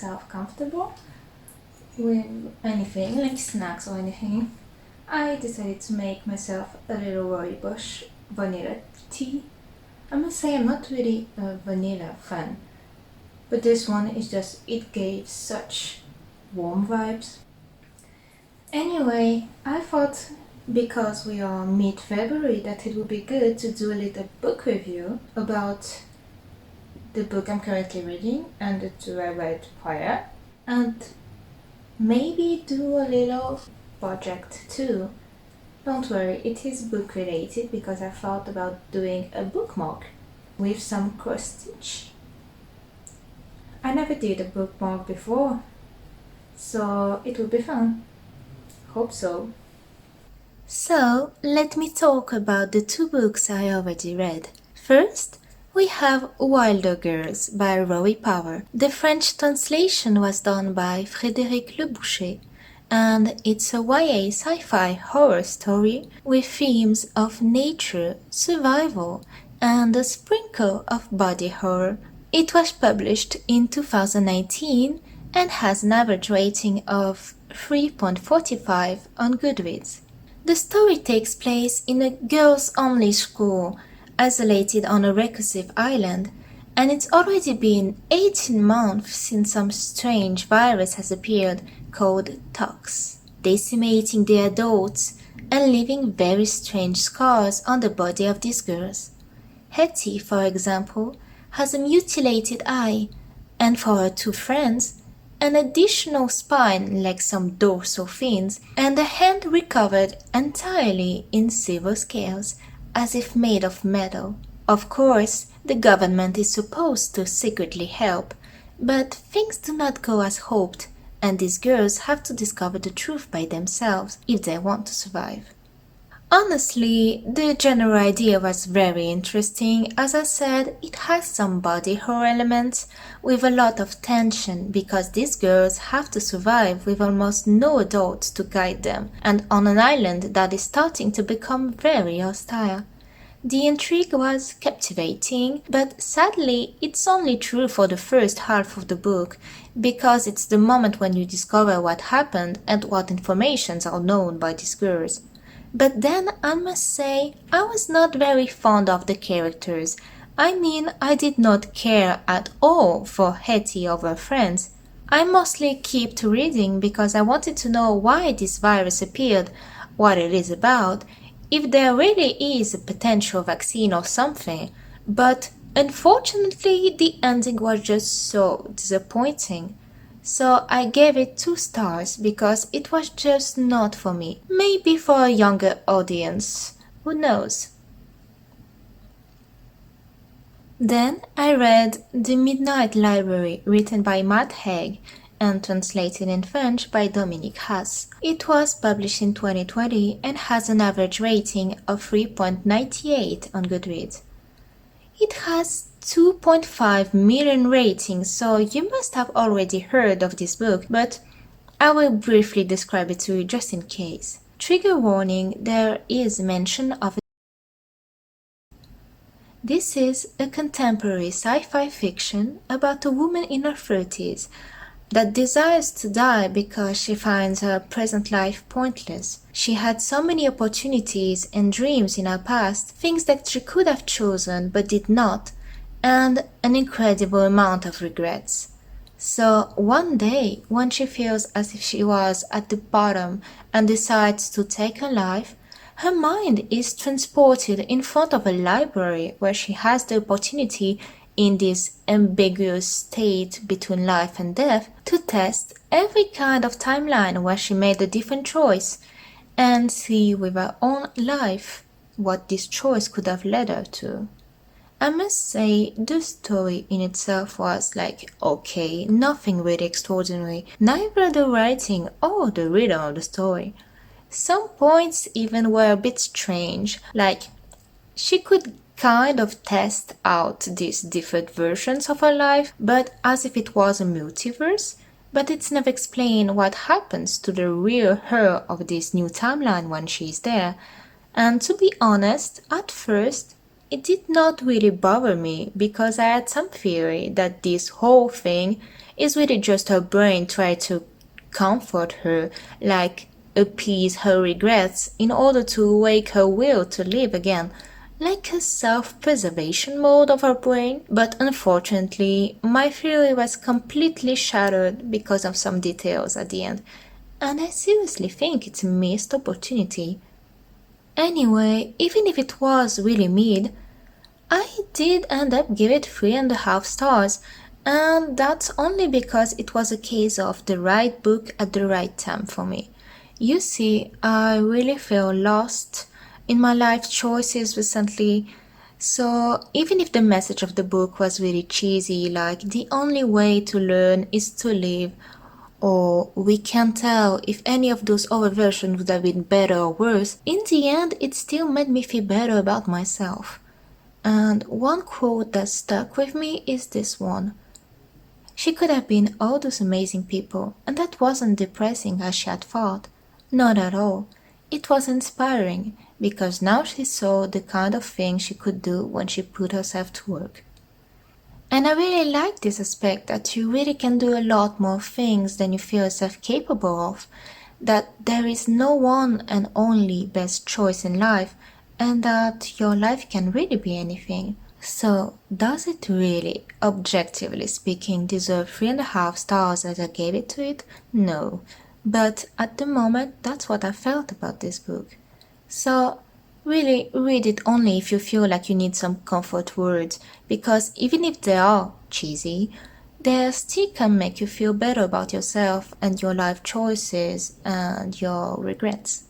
myself comfortable with anything, like snacks or anything, I decided to make myself a little rooibos vanilla tea. I must say I'm not really a vanilla fan, but this one is just, it gave such warm vibes. Anyway, I thought because we are mid-February that it would be good to do a little book review about the book I'm currently reading and the two I read prior, and maybe do a little project too. Don't worry, it is book related because I thought about doing a bookmark with some cross stitch. I never did a bookmark before, so it will be fun. Hope so. So, let me talk about the two books I already read. First, we have Wilder Girls by Rory Power. The French translation was done by Frédéric Leboucher, and it's a YA sci-fi horror story with themes of nature, survival, and a sprinkle of body horror. It was published in 2019 and has an average rating of 3.45 on Goodreads. The story takes place in a girls-only school isolated on a reclusive island, and it's already been 18 months since some strange virus has appeared called Tox, decimating the adults and leaving very strange scars on the body of these girls. Hetty, for example, has a mutilated eye, and for her two friends, an additional spine like some dorsal fins, and a hand recovered entirely in silver scales, as if made of metal. Of course, the government is supposed to secretly help, but things do not go as hoped, and these girls have to discover the truth by themselves if they want to survive. Honestly, the general idea was very interesting. As I said, it has some body horror elements with a lot of tension because these girls have to survive with almost no adults to guide them and on an island that is starting to become very hostile. The intrigue was captivating, but sadly it's only true for the first half of the book because it's the moment when you discover what happened and what informations are known by these girls. But then I must say I was not very fond of the characters. I mean, I did not care at all for Hetty or her friends. I mostly kept reading because I wanted to know why this virus appeared, what it is about, if there really is a potential vaccine or something. But unfortunately the ending was just so disappointing. So I gave it 2 stars because it was just not for me. Maybe for a younger audience. Who knows? Then I read The Midnight Library, written by Matt Haig and translated in French by Dominique Haas. It was published in 2020 and has an average rating of 3.98 on Goodreads. It has 2.5 million ratings, so you must have already heard of this book, but I will briefly describe it to you just in case. Trigger warning, there is mention of This is a contemporary sci-fi fiction about a woman in her 30s that desires to die because she finds her present life pointless. She had so many opportunities and dreams in her past, things that she could have chosen but did not, and an incredible amount of regrets. So one day, when she feels as if she was at the bottom and decides to take her life, her mind is transported in front of a library where she has the opportunity in this ambiguous state between life and death to test every kind of timeline where she made a different choice and see with her own life what this choice could have led her to. I must say the story in itself was like okay, nothing really extraordinary, neither the writing or the rhythm of the story. Some points even were a bit strange, like she could kind of test out these different versions of her life, but as if it was a multiverse, but it's never explained what happens to the real her of this new timeline when she's there. And to be honest, at first, it did not really bother me because I had some theory that this whole thing It's really just her brain trying to comfort her, like appease her regrets in order to wake her will to live again, like a self-preservation mode of our brain. But unfortunately, my theory was completely shattered because of some details at the end, and I seriously think it's a missed opportunity. Anyway, even if it was really mid, I did end up giving it 3.5 stars, and that's only because it was a case of the right book at the right time for me. You see, I really feel lost in my life choices recently, so even if the message of the book was really cheesy, like the only way to learn is to live, or we can't tell if any of those other versions would have been better or worse, in the end it still made me feel better about myself. And one quote that stuck with me is this one. She could have been all those amazing people, and that wasn't depressing as she had thought. Not at all. It was inspiring, because now she saw the kind of thing she could do when she put herself to work. And I really like this aspect that you really can do a lot more things than you feel yourself capable of, that there is no one and only best choice in life, and that your life can really be anything. So, does it really, objectively speaking, deserve 3.5 stars as I gave it to it? No. But at the moment, that's what I felt about this book. So, really read it only if you feel like you need some comfort words, because even if they are cheesy, they still can make you feel better about yourself and your life choices and your regrets.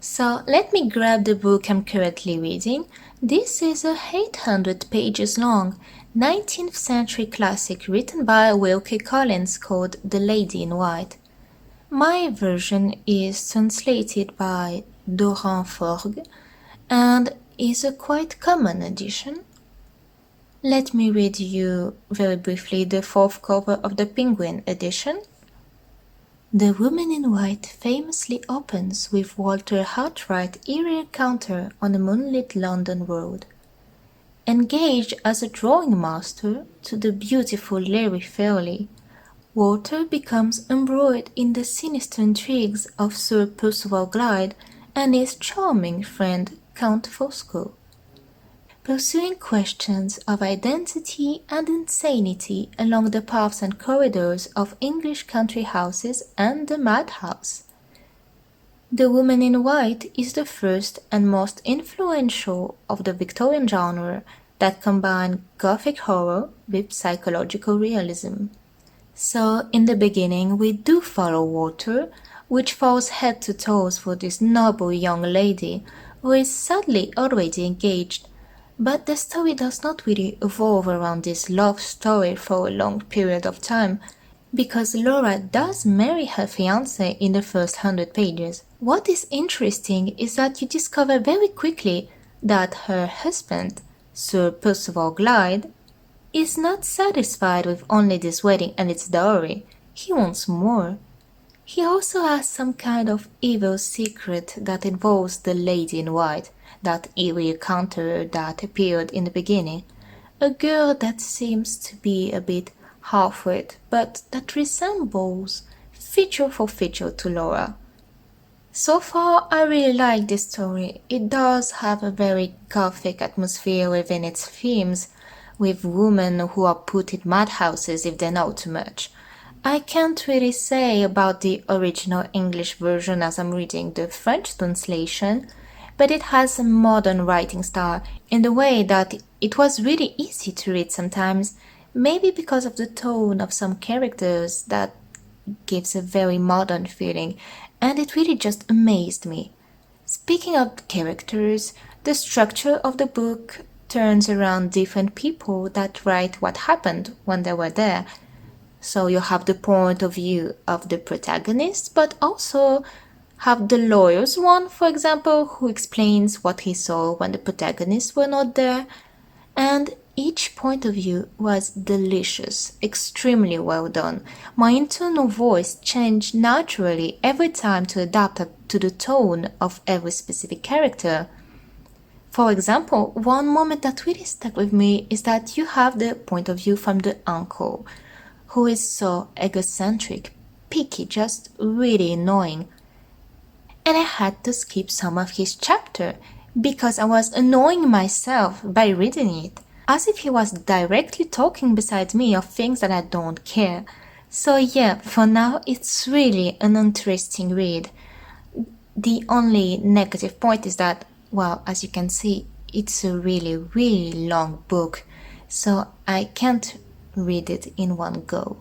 So let me grab the book I'm currently reading. This is a 800 pages long 19th century classic written by Wilkie Collins called The Lady in White. My version is translated by Doran Forgue and is a quite common edition. Let me read you very briefly the fourth cover of the Penguin edition. The Woman in White famously opens with Walter Hartwright's eerie encounter on a moonlit London road. Engaged as a drawing master to the beautiful Larry Fairley, Walter becomes embroiled in the sinister intrigues of Sir Percival Glyde and his charming friend Count Fosco, pursuing questions of identity and insanity along the paths and corridors of English country houses and the madhouse. The Woman in White is the first and most influential of the Victorian genre that combined Gothic horror with psychological realism. So, in the beginning, we do follow Walter, which falls head to toes for this noble young lady who is sadly already engaged. But the story does not really evolve around this love story for a long period of time, because Laura does marry her fiancé in the first 100 pages. What is interesting is that you discover very quickly that her husband, Sir Percival Glyde, is not satisfied with only this wedding and its dowry. He wants more. He also has some kind of evil secret that involves the Lady in White, that eerie encounter that appeared in the beginning. A girl that seems to be a bit half-wit, but that resembles feature for feature to Laura. So far, I really like this story. It does have a very gothic atmosphere within its themes, with women who are put in madhouses if they know too much. I can't really say about the original English version as I'm reading the French translation, but it has a modern writing style in the way that it was really easy to read sometimes, maybe because of the tone of some characters that gives a very modern feeling, and it really just amazed me. Speaking of characters, the structure of the book turns around different people that write what happened when they were there. So you have the point of view of the protagonist, but also have the lawyer's one, for example, who explains what he saw when the protagonists were not there. And each point of view was delicious, extremely well done. My internal voice changed naturally every time to adapt to the tone of every specific character. For example, one moment that really stuck with me is that you have the point of view from the uncle, who is so egocentric, picky, just really annoying. And I had to skip some of his chapter because I was annoying myself by reading it, as if he was directly talking beside me of things that I don't care. So yeah, for now it's really an interesting read. The only negative point is that, well, as you can see, it's a really, really long book, so I can't read it in one go.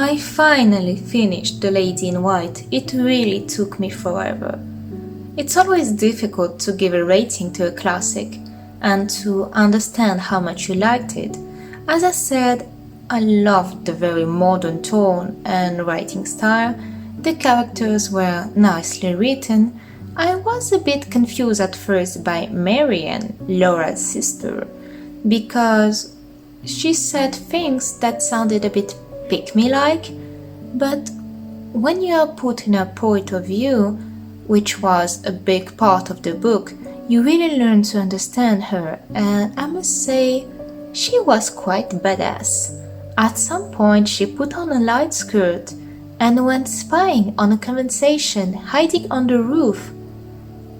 I finally finished The Lady in White. It really took me forever. It's always difficult to give a rating to a classic and to understand how much you liked it. As I said, I loved the very modern tone and writing style. The characters were nicely written. I was a bit confused at first by Marianne, Laura's sister, because she said things that sounded a bit pick-me-like, but when you are put in her point of view, which was a big part of the book, you really learn to understand her, and I must say, she was quite badass. At some point she put on a light skirt and went spying on a conversation hiding on the roof.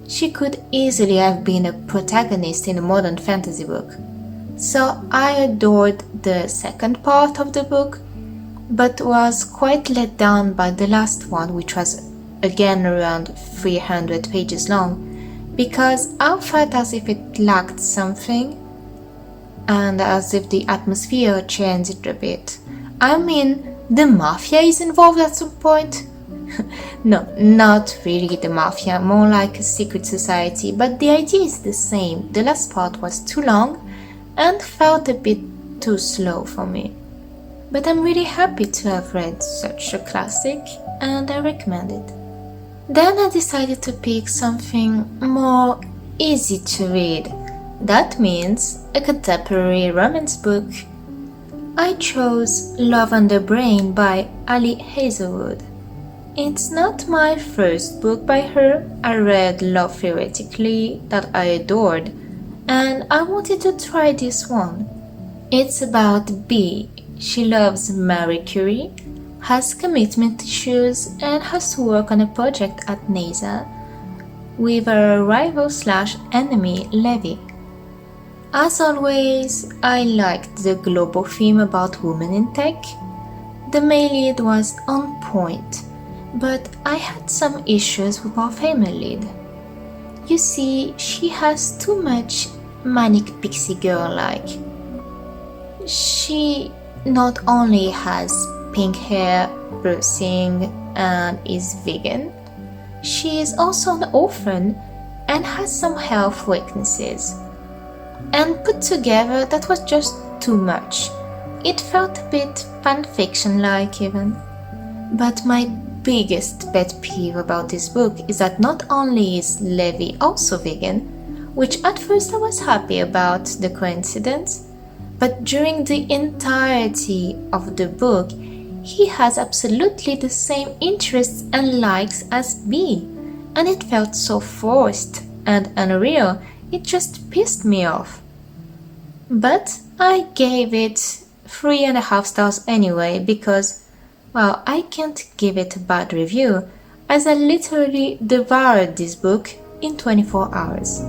She could easily have been a protagonist in a modern fantasy book. So I adored the second part of the book, but was quite let down by the last one, which was again around 300 pages long, because I felt as if it lacked something and as if the atmosphere changed a bit. I mean, the mafia is involved at some point. No, not really the mafia, more like a secret society, but the idea is the same. The last part was too long and felt a bit too slow for me. But I'm really happy to have read such a classic and I recommend it. Then I decided to pick something more easy to read. That means a contemporary romance book. I chose Love on the Brain by Ali Hazelwood. It's not my first book by her. I read Love Theoretically that I adored, and I wanted to try this one. It's about Bee. She loves Marie Curie, has commitment issues, and has to work on a project at NASA with her rival/enemy Levi. As always, I liked the global theme about women in tech. The male lead was on point, but I had some issues with our female lead. You see, she has too much manic pixie girl-like. She not only has pink hair, piercing, and is vegan, she is also an orphan and has some health weaknesses. And put together, that was just too much. It felt a bit fanfiction-like even. But my biggest pet peeve about this book is that not only is Levi also vegan, which at first I was happy about the coincidence, but during the entirety of the book, he has absolutely the same interests and likes as Bee, and it felt so forced and unreal, it just pissed me off. But I gave it 3.5 stars anyway because, well, I can't give it a bad review as I literally devoured this book in 24 hours.